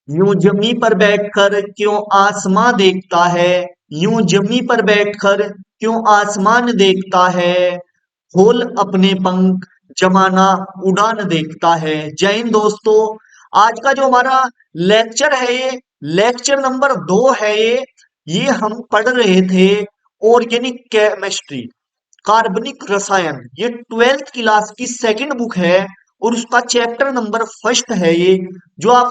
यूं जमी पर बैठकर क्यों आसमां देखता है, यूं जमी पर बैठकर क्यों आसमान देखता है, खोल अपने पंख जमाना उड़ान देखता है। जय हिंद दोस्तों। आज का जो हमारा लेक्चर है, ये लेक्चर नंबर 2 है। ये हम पढ़ रहे थे ऑर्गेनिक केमिस्ट्री, कार्बनिक रसायन। ये 12th क्लास की सेकंड बुक है और उसका चैप्टर नंबर फर्स्ट है ये, जो आप,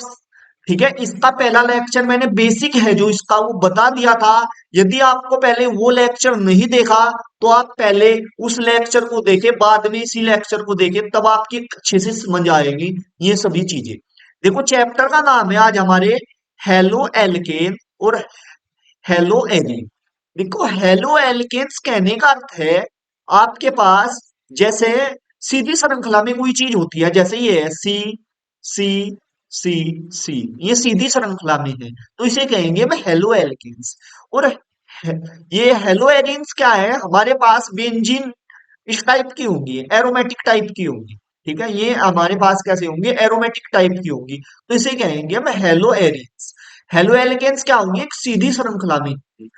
ठीक है। इसका पहला लेक्चर मैंने बेसिक है जो इसका वो बता दिया था। यदि आपको पहले वो लेक्चर नहीं देखा तो आप पहले उस लेक्चर को देखें, बाद में इसी लेक्चर को देखें, तब आपकी अच्छे से समझ आएगी ये सभी चीजें। देखो चैप्टर का नाम है आज हमारे हेलो एल्केन और हेलो एरीन। देखो हेलो एल्केन्स कहने का अर्थ है आपके पास, जैसे सीधी श्रृंखला में कोई चीज होती है, जैसे ये है सी सी सी सी, ये सीधी श्रृंखला में है, तो इसे कहेंगे मैं हेलो एल्केन्स। और ये हेलो एरीन्स क्या है, हमारे पास बेंजीन इस टाइप की होंगी, एरोमेटिक टाइप की होंगी। ठीक है, ये हमारे पास कैसे होंगे, एरोमेटिक टाइप की होंगी, तो इसे कहेंगे हम हेलो एरीन्स। हेलो एलिकेन्स क्या होंगे, एक सीधी श्रृंखला में होंगी।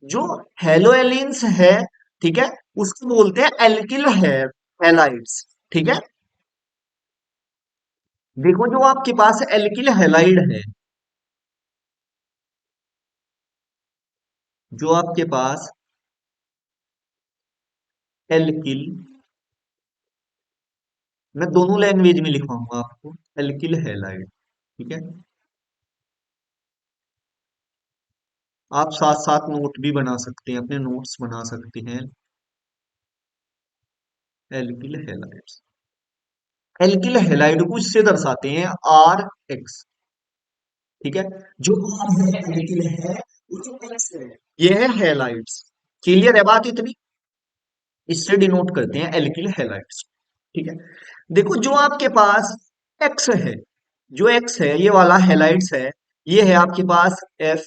जो हेलो एलिन्स है, ठीक है, उसको बोलते हैं एल्किल है हैलाइड्स। ठीक है, देखो जो आपके पास एल्किल हैलाइड है, जो आपके पास एल्किल, मैं दोनों लैंग्वेज में लिखवाऊंगा आपको, एल्किल हैलाइड। ठीक है, आप साथ साथ नोट भी बना सकते हैं, अपने नोट्स बना सकते हैं। एल्किल हैलाइड्स, एल्किल हैलाइड को इससे दर्शाते हैं आर एक्स। ठीक है, जो आर है एल्किल है, वो जो एक्स है ये है हैलाइड्स। क्लियर है बात इतनी, इससे डिनोट करते हैं एल्किल हैलाइड्स। ठीक है, देखो जो आपके पास एक्स है, जो एक्स है ये वाला हैलाइड्स है, ये है आपके पास F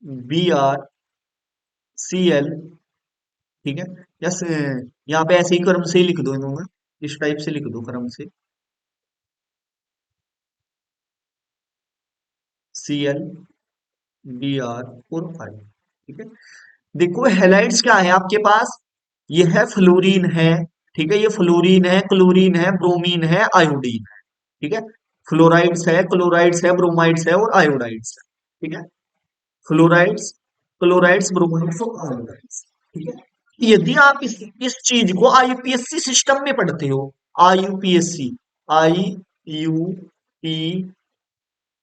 B R C L. ठीक है, यस, यहाँ पे ऐसे ही क्रम से ही लिख दो इन्होंने, इस टाइप से लिख दो क्रम से, सी एल बी आर और आई। ठीक है, देखो हेलाइड्स क्या है आपके पास, ये है फ्लोरीन है, ठीक है, ये फ्लोरीन है, क्लोरीन है, ब्रोमीन है, आयोडीन है। ठीक है, फ्लोराइड्स है, क्लोराइड्स है, ब्रोमाइड्स है और आयोडाइड्स है। ठीक है, फ्लोराइड्स, क्लोराइड्स, ब्रोमाइड्स और आयोडाइड्स। ठीक है, यदि आप इस चीज को आईयूपीएससी सिस्टम में पढ़ते हो, आईयूपीएससी, आई यू पी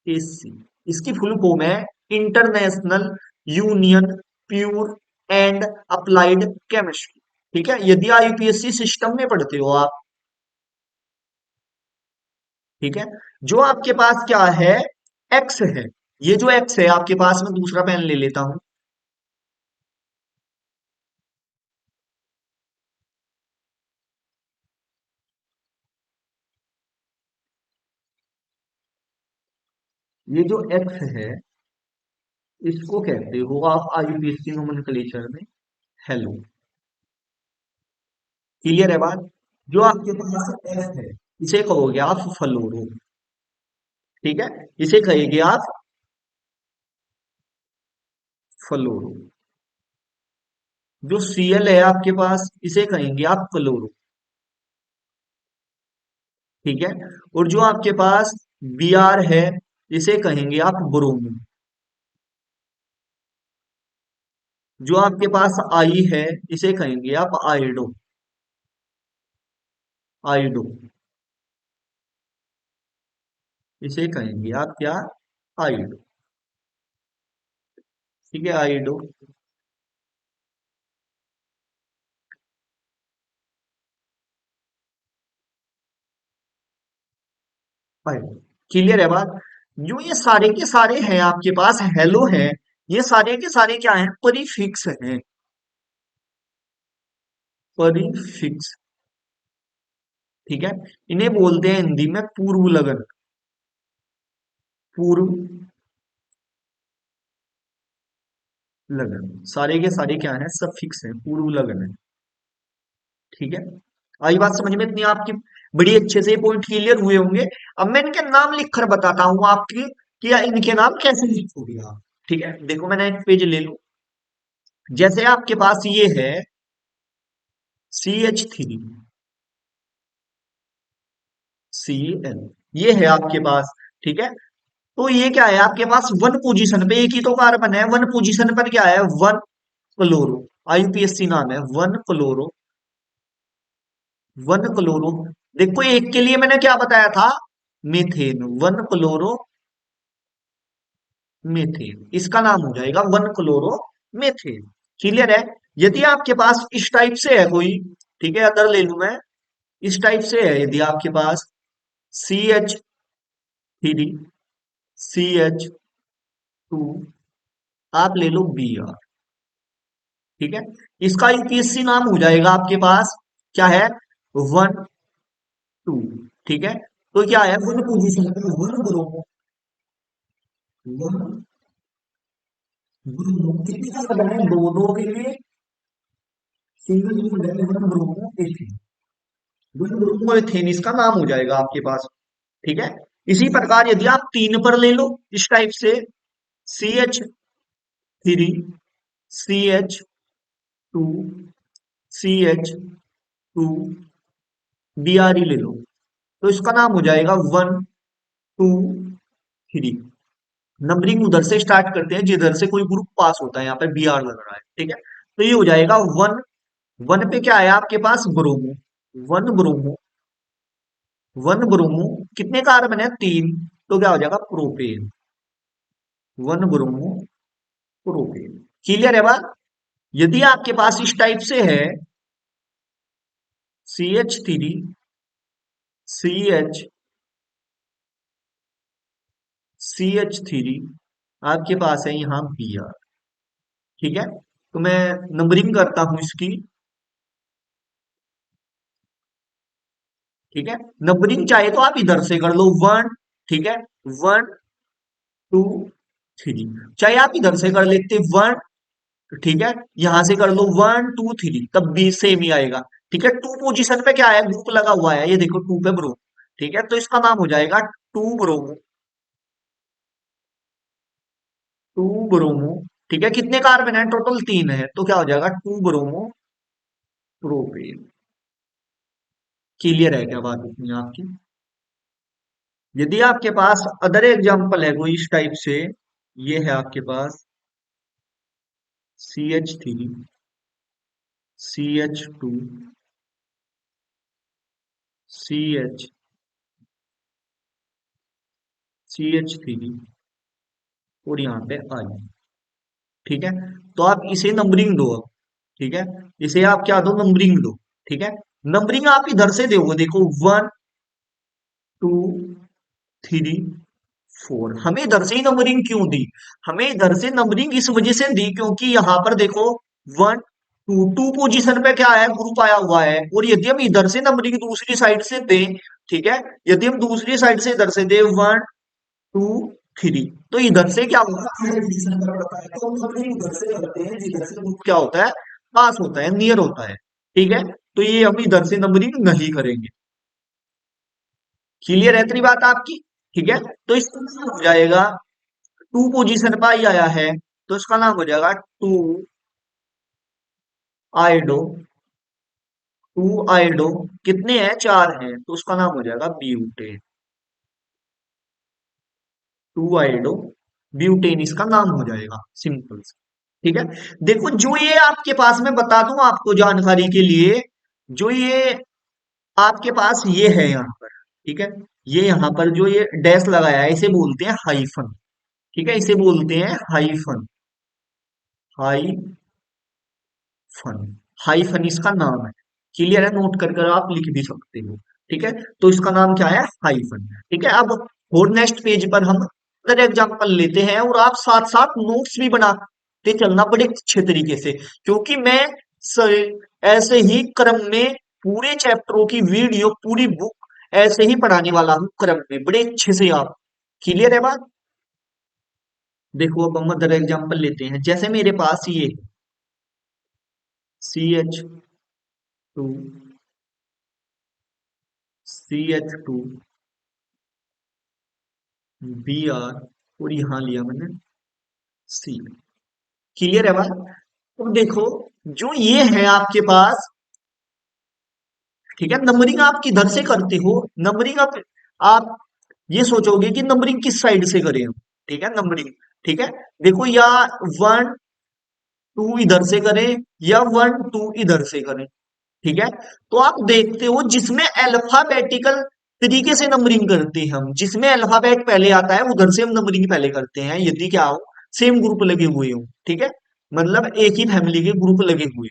एस सी, इसकी फुल फॉर्म है international union pure and applied chemistry. ठीक है, यदि आईयूपीएससी सिस्टम में पढ़ते हो आप। ठीक है, जो आपके पास क्या है, एक्स है, ये जो एक्स है आपके पास, मैं दूसरा पेन ले लेता हूं। ये जो एक्स है, इसको कहते हो आप आईयूपीएससी नोमेनक्लेचर में हेलो। क्लियर है बात, जो आपके पास एफ है, इसे कहोगे आप फ्लोरो। ठीक है, इसे कहेंगे आप फ्लोरो। जो सीएल है आपके पास, इसे कहेंगे आप क्लोरो। ठीक है, और जो आपके पास बी आर है, इसे कहेंगे आप ब्रोमो। जो आपके पास आई है, इसे कहेंगे आप आइडो, आइडो, इसे कहेंगे आप क्या, आइडो। ठीक है, आइडो, आइडो। क्लियर है बात, जो ये सारे के सारे हैं आपके पास हेलो है, ये सारे के सारे क्या हैं, परिफिक्स हैं, परिफिक्स। ठीक है, इन्हें बोलते हैं हिंदी में पूर्व लगन, पूर्व लगन। सारे के सारे क्या है, सब फिक्स है, पूर्व लगन है। ठीक है, आई बात समझ में इतनी आपकी। बड़ी अच्छे से पॉइंट क्लियर हुए होंगे। अब मैं इनके नाम लिखकर बताता हूँ आपकी कि इनके नाम कैसे लिखोगे आप। ठीक है, देखो मैंने एक पेज ले लूं। जैसे आपके पास ये है CH3 Cl, ये है आपके पास। ठीक है, तो ये क्या है आपके पास वन पोजीशन पे, एक ही तो कार्बन है, वन पोजीशन पर क्या है, वन क्लोरो। IUPAC नाम है, वन क्लोरो। देखो एक के लिए मैंने क्या बताया था, मीथेन, वन क्लोरो मीथेन, इसका नाम हो जाएगा वन क्लोरो मीथेन। क्लियर है। यदि आपके पास इस टाइप से है कोई, ठीक है, अदर ले लू मैं, इस टाइप से है यदि आपके पास CH3 CH2, आप ले लो Br। ठीक है, इसका यूपीएससी नाम हो जाएगा आपके पास क्या है, वन टू। ठीक है, तो क्या है, वन पोजीशन पे वन ब्रोमो, वन ब्रोमो कितने का करना है, दो दो के लिए सिंगल यूज है, one bromo ethane, one bromo ethane इसका नाम हो जाएगा आपके पास। ठीक है, इसी प्रकार यदि आप तीन पर ले लो इस टाइप से, CH3 CH2 CH2 Br ले लो, तो इसका नाम हो जाएगा वन टू थ्री। नंबरिंग उधर से स्टार्ट करते हैं जिधर से कोई ग्रुप पास होता है, यहाँ पे Br लग रहा है। ठीक है, तो ये हो जाएगा वन, वन पे क्या है आपके पास, bromo, one bromo, one bromo, कितने कार्बन है, तीन, तो क्या हो जाएगा, propane, one bromo propane. Clear है बात। यदि आपके पास इस टाइप से है CH3 CH3, आपके पास है यहाँ Br। ठीक है, तो मैं नंबरिंग करता हूं इसकी। ठीक है, नंबरिंग चाहे तो आप इधर से कर लो वन, ठीक है, वन टू थ्री, चाहे आप इधर से कर लेते वन, ठीक है, यहां से कर लो वन टू थ्री, तब भी सेम ही आएगा। ठीक है, टू पोजीशन पे क्या है, ग्रुप लगा हुआ है, ये देखो टू पे ब्रो। ठीक है, तो इसका नाम हो जाएगा टू ब्रोमो, टू ब्रोमो। ठीक है, कितने कार्बन है, टोटल तीन है, तो क्या हो जाएगा, टू ब्रोमो प्रोपेन। क्लियर है क्या बात इतनी आपकी। यदि आपके पास अदर एग्जांपल है कोई इस टाइप से, ये है आपके पास CH3 CH2 CH CH3 और यहाँ पे I। ठीक है, तो आप इसे नंबरिंग दो अब। ठीक है, इसे आप क्या दो, नंबरिंग दो। ठीक है, नंबरिंग आप इधर से दोगे, देखो वन टू थ्री फोर। हमें इधर से ही नंबरिंग क्यों दी, हमें इधर से नंबरिंग इस वजह से दी क्योंकि यहाँ पर देखो वन टू, टू पोजीशन पे क्या है, ग्रुप आया हुआ है, और यदि हम इधर से नंबरिंग दूसरी साइड से दें, ठीक है, यदि हम दूसरी साइड से इधर से दें वन टू थ्री, तो इधर से क्या होगा, पोजीशन पर पड़ता है, तो हम नंबरिंग उधर से करते हैं जिधर से ग्रुप क्या होता है, पास होता है, नियर होता है। ठीक है, तो ये हम इधर से नंबरिंग नहीं करेंगे। क्लियर है इतनी बात आपकी। ठीक है, तो इसका नाम हो जाएगा, टू पोजीशन पर ही आया है, तो इसका नाम हो जाएगा टू आइडो, टू आइडो, कितने हैं, चार हैं, तो उसका नाम हो जाएगा ब्यूटेन, टू आइडो ब्यूटेन इसका नाम हो जाएगा, सिंपल से। ठीक है, देखो जो ये आपके पास मैं बता दूं आपको जानकारी के लिए, जो ये आपके पास ये है यहाँ पर, ठीक है, ये यहाँ पर जो ये डैश लगाया है इसे बोलते हैं हाइफन। ठीक है, इसे बोलते हैं हाइफन, हाइफन, हाइफन इसका नाम है। क्लियर है, नोट कर कर आप लिख भी सकते हो। ठीक है, तो इसका नाम क्या है, हाइफन। ठीक है, अब और नेक्स्ट पेज पर हम अदर एग्जांपल लेते हैं, और आप साथ साथ नोट्स भी बनाते चलना बड़े अच्छे तरीके से, क्योंकि मैं ऐसे ही क्रम में पूरे चैप्टरों की वीडियो, पूरी बुक ऐसे ही पढ़ाने वाला हूँ क्रम में, बड़े अच्छे से आप। क्लियर है बात। देखो अब हम अदर एग्जांपल लेते हैं, जैसे मेरे पास ये CH2 CH2 Br, और यहाँ लिया मैंने C। क्लियर है बात? तो देखो, जो ये है आपके पास, ठीक है, नंबरिंग आप किधर से करते हो? नंबरिंग आप ये सोचोगे कि नंबरिंग किस साइड से करें हम, ठीक है, नंबरिंग, ठीक है। देखो, या 1 2 इधर से करें, या 1 2 इधर से करें, ठीक है। तो आप देखते हो, जिसमें अल्फाबेटिकल तरीके से नंबरिंग करते हैं हम, जिसमें अल्फाबेट पहले आता है उधर से हम नंबरिंग पहले करते हैं, यदि क्या हो, सेम ग्रुप लगे हुए हो, ठीक है, मतलब एक ही फैमिली के ग्रुप लगे हुए।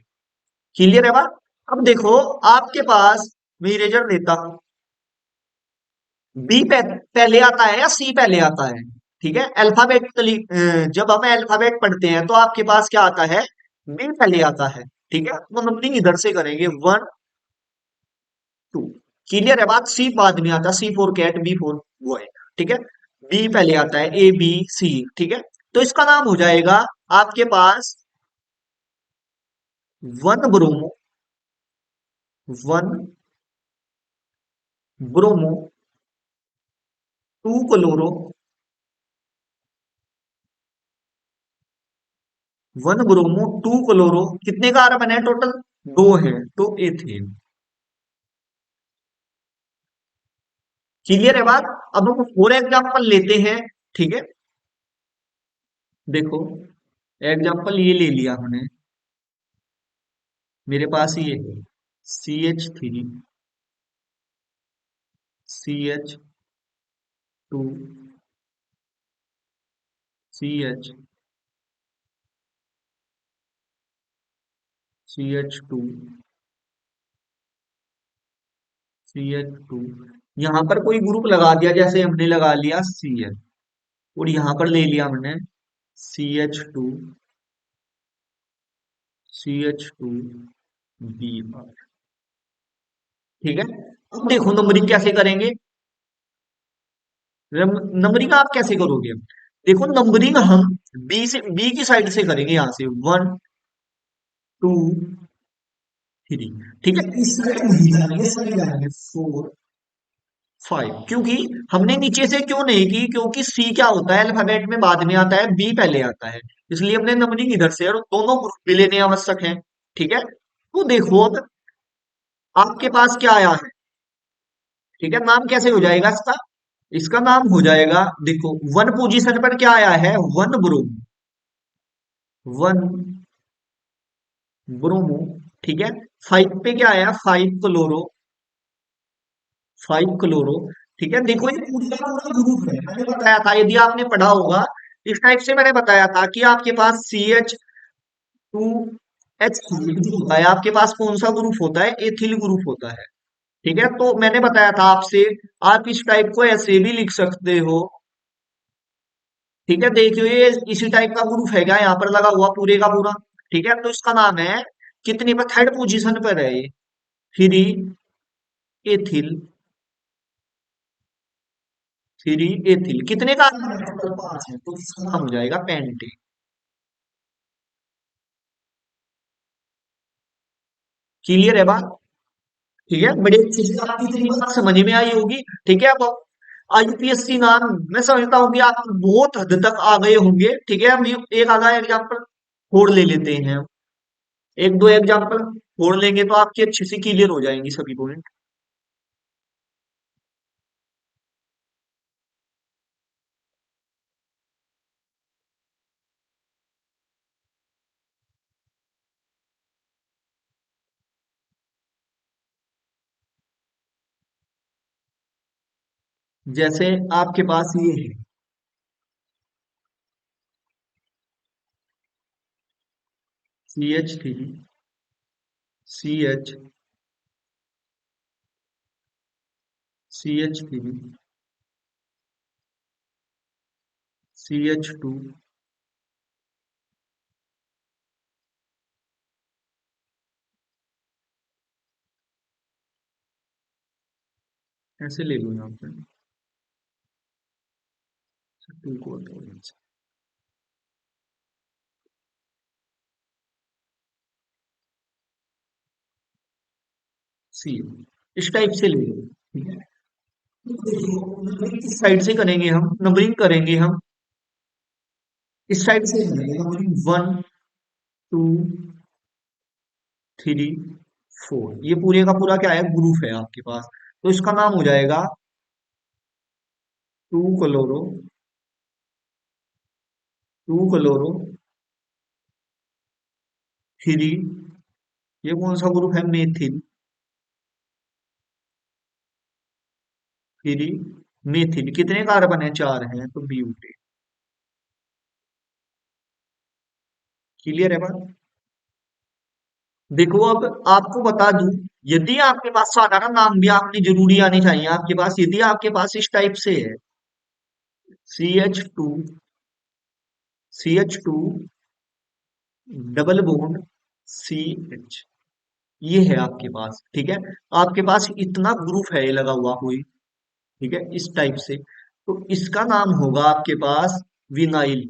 क्लियर है बात? अब देखो, आपके पास, मैं इरेजर लेता हूं, बी पहले आता है या सी पहले आता है? ठीक है, अल्फाबेटिकली जब हम अल्फाबेट पढ़ते हैं तो आपके पास क्या आता है? बी पहले आता है, ठीक है, तो नंबरिंग इधर से करेंगे, 1 2। क्लियर है बात? सी बाद में आता है, C 4 कैट, B 4 बॉय, ठीक है। बी पहले आता है, A B C, ठीक है। तो इसका नाम हो जाएगा आपके पास 1 bromo, 1 bromo, 2 chloro, 1 bromo, 2 chloro, कितने कार्बन है टोटल? 2 है, तो एथेन। क्लियर है बात? अब हम और एग्जांपल लेते हैं, ठीक है। देखो, एग्जांपल ये ले लिया हमने, मेरे पास ये है CH3, CH2, CH, CH2, CH2, यहाँ पर कोई ग्रुप लगा दिया, जैसे हमने लगा लिया CH, और यहाँ पर ले लिया हमने CH2, CH2 B, ठीक है। अब देखो, नंबरिंग कैसे करेंगे? नंबरिंग आप कैसे करोगे? देखो, नंबरिंग हम बी की साइड से करेंगे, यहां से 1 2 3, ठीक है। इस साइड नहीं जाएंगे, इस साइड जाएंगे 4 5, क्योंकि हमने नीचे से क्यों नहीं की? क्योंकि सी क्या होता है, अल्फाबेट में बाद में आता है, बी पहले आता है, इसलिए हमने नंबरिंग इधर से, और दोनों ग्रुप भी लेने आवश्यक है, ठीक है। तो देखो, अब आपके पास क्या आया है, ठीक है, नाम कैसे हो जाएगा इसका? इसका नाम हो जाएगा, देखो, 1 पोजीशन पर क्या आया है? 1 ब्रोमो, 1 ब्रोमो, ठीक है। 5 पे क्या आया? 5 क्लोरो, 5 क्लोरो, ठीक है। देखो, ये पूरा का पूरा ग्रुप है, मैंने बताया था, यदि आपने पढ़ा होगा इस टाइप से, मैंने बताया था कि आपके पास CH2H जो होता है, आपके पास कौन सा ग्रुप होता है? एथिल ग्रुप होता है, ठीक है। तो मैंने बताया था आपसे, आप इस टाइप को ऐसे भी लिख सकते हो, ठीक है। देखिए, ये इसी टाइप का ग्रुप है क्या, यहाँ पर लगा हुआ पूरे का पूरा, ठीक है। तो इसका नाम है, कितनी पर, 3rd पोजीशन पर है ये, 3 एथिल, 3 एथिल, कितने का? 5 है, तो इसका नाम हो जाएगा पेंटे। क्लियर है बात? ठीक है, बड़ी अच्छी से आपकी इतनी बात समझ में आई होगी, ठीक है। अब IUPSC नाम, मैं समझता हूँ कि आप बहुत हद तक आ गए होंगे, ठीक है। हम एक आधा एग्जाम्पल और ले लेते हैं, एक दो एग्जाम्पल और लेंगे तो आपकी अच्छी सी क्लियर हो जाएंगी सभी पॉइंट। जैसे आपके पास ये है, CH3, CH, CH3, CH2, ऐसे ले लो यहाँ पे, 2 C, इस टाइप से ले लो, ठीक है, तो देखो नंबरिंग किस साइड से करेंगे, हम नंबरिंग करेंगे हम इस साइड से करेंगे नंबरिंग, 1 2 3 4, ये पूरे का पूरा क्या है, ग्रुप है आपके पास। तो इसका नाम हो जाएगा 2 क्लोरो, 2 क्लोरो 3, ये कौन सा ग्रुप है, मेथिल, 3 मेथिल, कितने कार्बन है, 4 हैं, तो ब्यूटेन। क्लियर है बात। देखो अब आपको बता दूं, यदि आपके पास साधारण नाम भी आपने जरूरी आने चाहिए आपके पास, यदि आपके पास इस टाइप से है, CH2 डबल बॉन्ड CH, ये है आपके पास, ठीक है। आपके पास इतना ग्रुप है ये लगा हुआ कोई, ठीक है, इस टाइप से, तो इसका नाम होगा आपके पास विनाइल,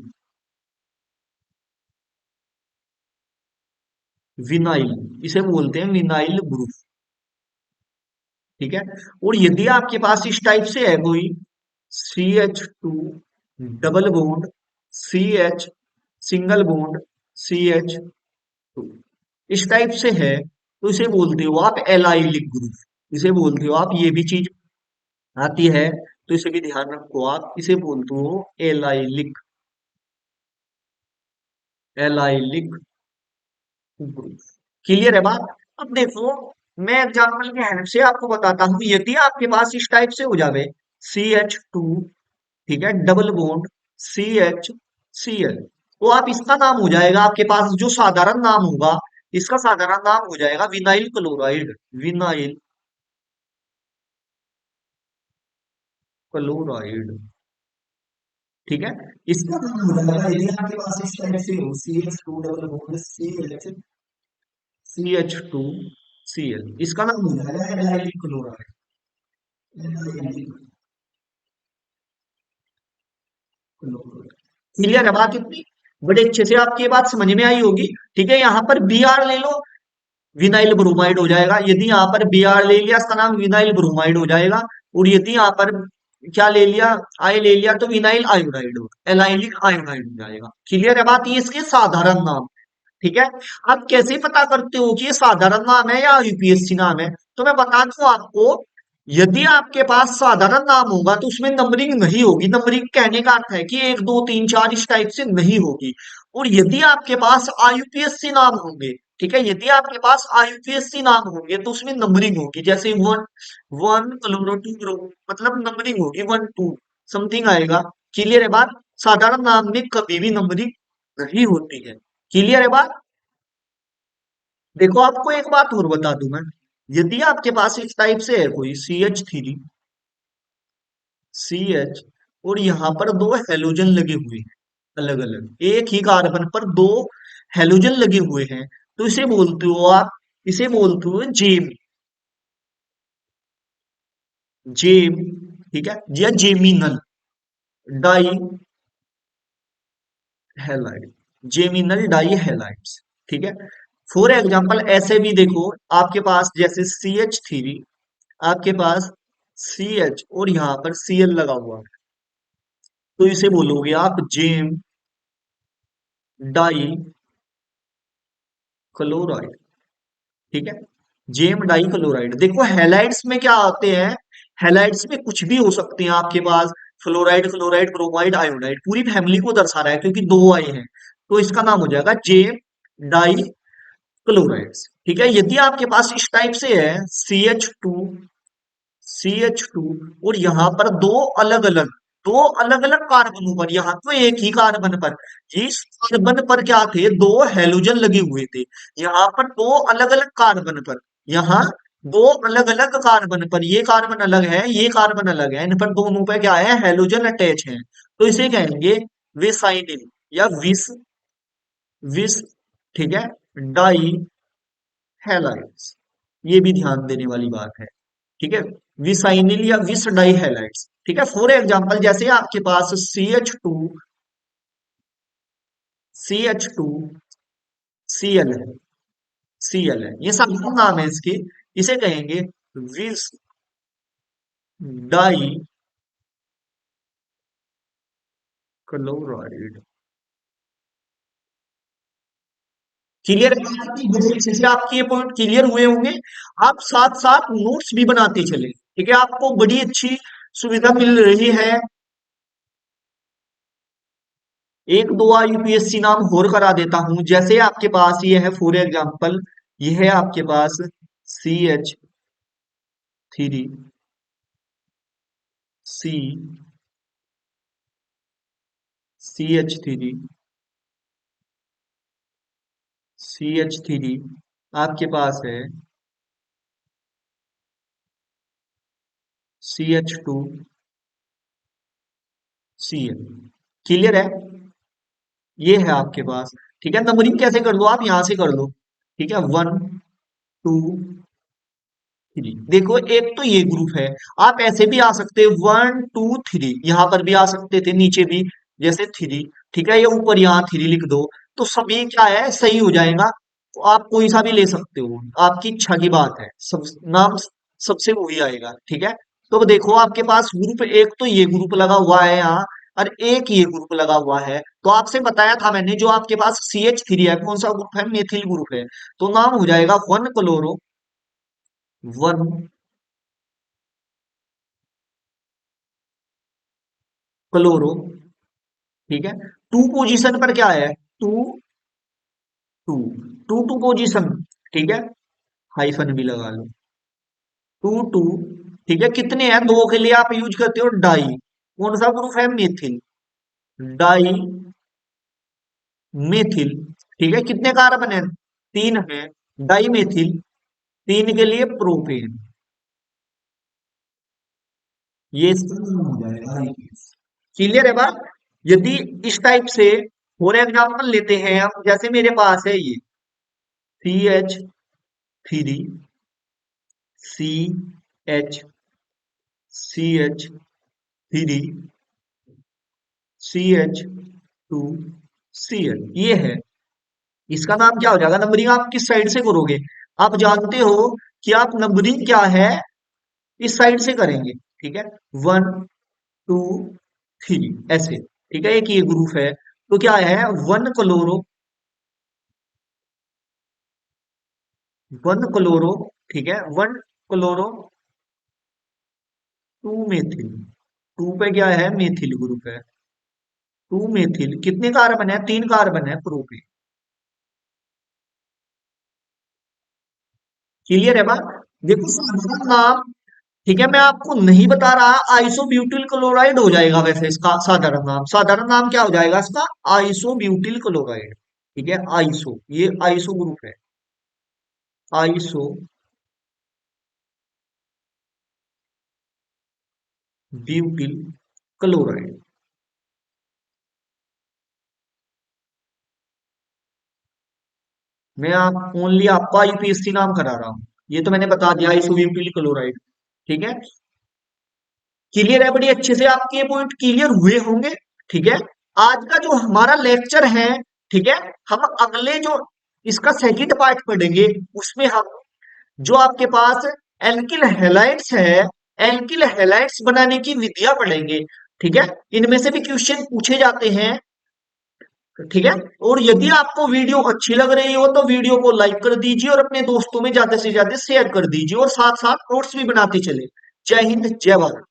विनाइल, इसे बोलते हैं विनाइल ग्रुप, ठीक है। और यदि आपके पास इस टाइप से है कोई, CH2 double bond CH, single bond CH2, इस टाइप से है, तो इसे बोलते हो आप एलाइलिक ग्रुप, इसे बोलते हो आप, ये भी चीज आती है, तो इसे भी ध्यान रखो आप, इसे बोलते हो एलाइलिक, एलाइलिक ग्रुप। क्लियर है बात। अब देखो, मैं एग्जाम्पल के हेल्प से आपको बताता हूं, यदि आपके पास इस टाइप से हो जावे, CH2, ठीक है, डबल बॉन्ड CH तो आप इसका नाम हो जाएगा आपके पास, जो साधारण नाम होगा, इसका साधारण नाम हो जाएगा विनाइल क्लोराइड, विनाइल क्लोराइड, ठीक है। इसका नाम हो जाएगा, यदि आपके पास इस टाइप से हो, CH2 डबल बॉन्ड CH2Cl, इसका नाम हो जाएगा एल्डाइल क्लोराइड, क्लियर है बात इतनी, बड़े अच्छे से आपकी ये बात समझ में आई होगी। ठीक है, यहाँ पर Br ले लो, विनाइल ब्रोमाइड हो जाएगा, यदि यहाँ पर Br ले लिया, इसका नाम विनाइल ब्रोमाइड हो जाएगा। और यदि यहाँ पर क्या ले लिया, आई ले लिया, तो विनाइल आयोडाइड हो, एलाइलिक आयोडाइड हो जाएगा। क्लियर है बात, ये इसके साधारण नाम, ठीक है। आप कैसे पता करते हो कि ये साधारण नाम है या यूपीएससी नाम है, तो मैं बता दूं आपको, यदि आपके पास साधारण नाम होगा तो उसमें नंबरिंग नहीं होगी, नंबरिंग कहने का अर्थ है कि 1 2 3 4 इस टाइप से नहीं होगी। और यदि आपके पास आईयूपीएससी नाम होंगे, ठीक है, यदि आपके पास आईयूपीएससी नाम होंगे तो उसमें नंबरिंग होगी, जैसे 1 1 क्लोरो 2 क्लोरो, मतलब नंबरिंग होगी 1 2 समथिंग आएगा। क्लियर है बात, साधारण नाम में कभी भी नंबरिंग नहीं होती है। क्लियर है बात। देखो आपको एक बात और बता दूं मैं, यदि आपके पास इस टाइप से है कोई CH और यहाँ पर दो हेलोजन लगे हुए हैं, अलग अलग एक ही कार्बन पर दो हेलोजन लगे हुए हैं, तो इसे बोलते हो आप, इसे बोलते हो जेम, जेम, ठीक है, या geminal dihalide, geminal dihalides, ठीक है। फॉर एग्जाम्पल ऐसे भी देखो, आपके पास जैसे CH3, आपके पास CH और यहाँ पर Cl लगा हुआ है, तो इसे बोलोगे आप जेम डाई क्लोराइड, ठीक है, जेम डाई क्लोराइड। देखो हैलाइड्स में क्या आते हैं, हैलाइड्स में कुछ भी हो सकते हैं आपके पास, फ्लोराइड क्लोराइड ब्रोमाइड आयोडाइड, पूरी फैमिली को दर्शा रहा है क्योंकि दो आए हैं, तो इसका नाम हो जाएगा जेम डाई क्लोराइड्स, ठीक है। यदि आपके पास इस टाइप से है CH2 और यहाँ पर दो अलग अलग कार्बनों पर, यहाँ तो एक ही कार्बन पर, इस कार्बन पर क्या थे, दो हेलोजन लगे हुए थे, यहाँ पर दो अलग अलग कार्बन पर, यहाँ दो अलग अलग कार्बन पर, ये कार्बन अलग है, ये कार्बन अलग है, इन पर दोनों पे क्या है, हेलोजन अटैच है, तो इसे कहेंगे विसाइनिल या विस, ठीक है, डाई हैलाइड्स, ये भी ध्यान देने वाली बात है, ठीक है, विसाइनिल या विस डाई हैलाइड्स, ठीक है। फॉर एग्जांपल जैसे आपके पास CH2 Cl है, Cl है, ये सब नाम है इसके, इसे कहेंगे विस डाई क्लोराइड। क्लियर है? बहुत अच्छे से आपके ये पॉइंट क्लियर हुए होंगे। आप साथ साथ नोट्स भी बनाते चले, ठीक है, आपको बड़ी अच्छी सुविधा मिल रही है। एक दो यूपीएससी नाम और करा देता हूं, जैसे आपके पास ये है फॉर एग्जांपल, ये है आपके पास CH3, सी CH3, CH3, आपके पास है CH2Cl। क्लियर है? ये है आपके पास। ठीक है, नंबरिंग कैसे कर लो, आप यहां से कर लो। ठीक है, 1 2 3। देखो एक तो ये ग्रुप है, आप ऐसे भी आ सकते 1 2 3, यहां पर भी आ सकते थे, नीचे भी जैसे 3। ठीक है, ये ऊपर यहाँ 3 लिख दो, तो सभी क्या है सही हो जाएगा। तो आप कोई सा भी ले सकते हो, आपकी इच्छा की बात है, सब नाम सबसे वही आएगा। ठीक है, तो अब देखो आपके पास ग्रुप, एक तो ये ग्रुप लगा हुआ है यहाँ, और एक ये ग्रुप लगा हुआ है। तो आपसे बताया था मैंने, जो आपके पास CH3 है, कौन सा ग्रुप है, मेथिल ग्रुप है। तो नाम हो जाएगा 1 क्लोरो, 1 क्लोरो। ठीक है, टू पोजीशन पर क्या है, टू टू, टू पोजीशन। ठीक है, हाइफन भी लगा लो, 2 2। ठीक है, कितने हैं, दो के लिए आप यूज करते हो डाई। कौन सा ग्रुप है, मेथिल, डाई मेथिल। ठीक है, कितने कार्बन है, 3 है, डाई मेथिल। 3 के लिए प्रोपेन। ये हो जाएगा। क्लियर है बात? यदि इस टाइप से फॉर एग्जाम्पल लेते हैं हम, जैसे मेरे पास है ये CH3, CH थ्री, CH2Cl, ये है। इसका नाम क्या हो जाएगा, नंबरिंग आप किस साइड से करोगे, आप जानते हो कि आप नंबरिंग क्या है, इस साइड से करेंगे। ठीक है, 1 2 3 ऐसे। ठीक है, एक ये ग्रुप है, तो क्या है, 1 क्लोरो, 1 क्लोरो। ठीक है, 1 क्लोरो, 2 मेथिल। टू पे क्या है, मेथिल ग्रुप है, 2 मेथिल। कितने कार्बन है, 3 कार्बन है, प्रोपेन। क्लियर है बात? देखो साधारण नाम, ठीक है, मैं आपको नहीं बता रहा, आइसोब्यूटिल क्लोराइड हो जाएगा वैसे इसका साधारण नाम। साधारण नाम क्या हो जाएगा इसका, आइसोब्यूटिल क्लोराइड। ठीक है, आइसो, ये आइसो ग्रुप है, आइसोब्यूटिल क्लोराइड। मैं आप ओनली आपका यूपीएससी नाम करा रहा हूं, ये तो मैंने बता दिया, आइसोब्यूटिल क्लोराइड। ठीक है, क्लियर है, बड़ी अच्छे से आपके ये पॉइंट क्लियर हुए होंगे। ठीक है, आज का जो हमारा लेक्चर है, ठीक है, हम अगले जो इसका सेकंड पार्ट पढ़ेंगे, उसमें हम जो आपके पास एल्किल हैलाइड्स है, एल्किल हैलाइड्स बनाने की विधियां पढ़ेंगे। ठीक है, इनमें से भी क्वेश्चन पूछे जाते हैं। ठीक है, और यदि आपको वीडियो अच्छी लग रही हो तो वीडियो को लाइक कर दीजिए, और अपने दोस्तों में ज्यादा से ज्यादा शेयर कर दीजिए, और साथ साथ नोट्स भी बनाते चले। जय हिंद, जय भारत।